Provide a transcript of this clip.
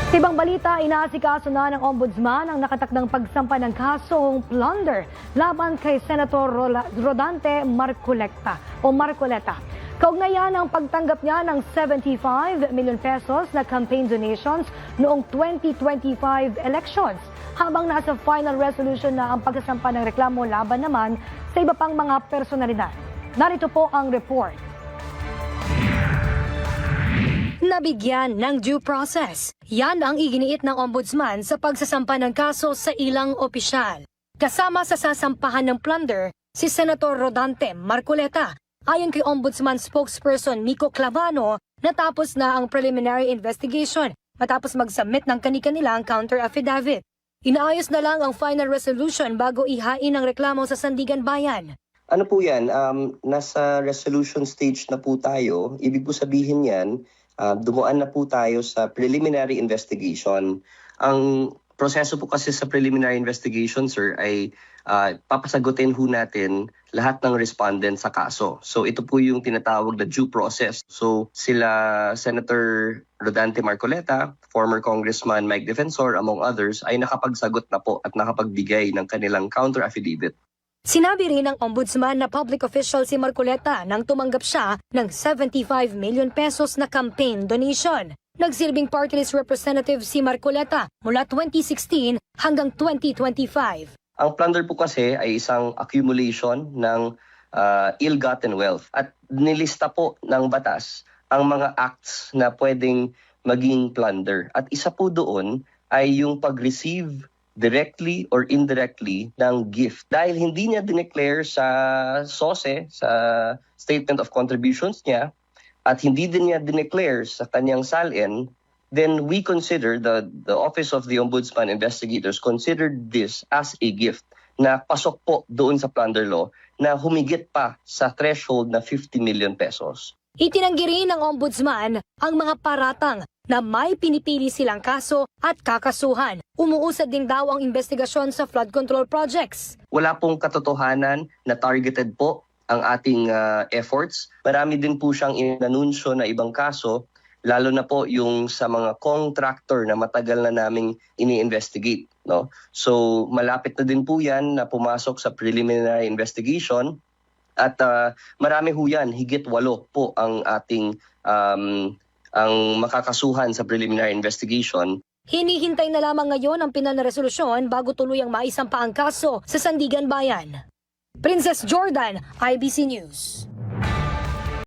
Sa ibang balita, inaasikaso na ng Ombudsman ang nakatakdang pagsampa ng kasong plunder laban kay Senator Rodante Marcoleta. Kaugnayan ang pagtanggap niya ng 75 million pesos na campaign donations noong 2025 elections. Habang nasa final resolution na ang pagsasampa ng reklamo laban naman sa iba pang mga personalidad. Narito po ang report. Nabigyan ng due process. Yan ang iginiit ng Ombudsman sa pagsasampa ng kaso sa ilang opisyal. Kasama sa sasampahan ng plunder, si Senator Rodante Marcoleta. Ayon kay Ombudsman spokesperson Miko Clavano, natapos na ang preliminary investigation matapos mag-submit ng kani-kanilang counter affidavit. Inaayos na lang ang final resolution bago ihain ang reklamo sa Sandigan Bayan. Ano po yan? Nasa resolution stage na po tayo. Ibig po sabihin yan, dumuan na po tayo sa preliminary investigation. Ang proseso po kasi sa preliminary investigation, sir, ay papasagutin ho natin lahat ng respondent sa kaso. So ito po yung tinatawag na due process. So sila Senator Rodante Marcoleta, former Congressman Mike Defensor, among others, ay nakapagsagot na po at nakapagbigay ng kanilang counter affidavit. Sinabi rin ng Ombudsman na public official si Marcoleta nang tumanggap siya ng 75 million pesos na campaign donation. Nagsilbing party list representative si Marcoleta mula 2016 hanggang 2025. Ang plunder po kasi ay isang accumulation ng ill-gotten wealth at nilista po ng batas ang mga acts na pwedeng maging plunder. At isa po doon ay yung pag-receive directly or indirectly ng gift. Dahil hindi niya dineclare sa SOSE, sa Statement of Contributions niya, at hindi din niya dineclare sa kanyang SALN, then we consider, the Office of the Ombudsman Investigators considered this as a gift na pasok po doon sa plunder law na humigit pa sa threshold na 50 million pesos. Itinanggi rin ng Ombudsman ang mga paratang na may pinipili silang kaso at kakasuhan. Umuusad din daw ang investigasyon sa flood control projects. Wala pong katotohanan na targeted po ang ating efforts. Marami din po siyang inanunsyo na ibang kaso, lalo na po yung sa mga contractor na matagal na naming ini-investigate. No? So malapit na din po yan na pumasok sa preliminary investigation. At marami ho yan, higit 8 po ang ating ang makakasuhan sa preliminary investigation. Hinihintay na lamang ngayon ang pinal na resolusyon bago tuluyang maisampa ang kaso sa Sandigan Bayan. Princess Jordan, IBC News.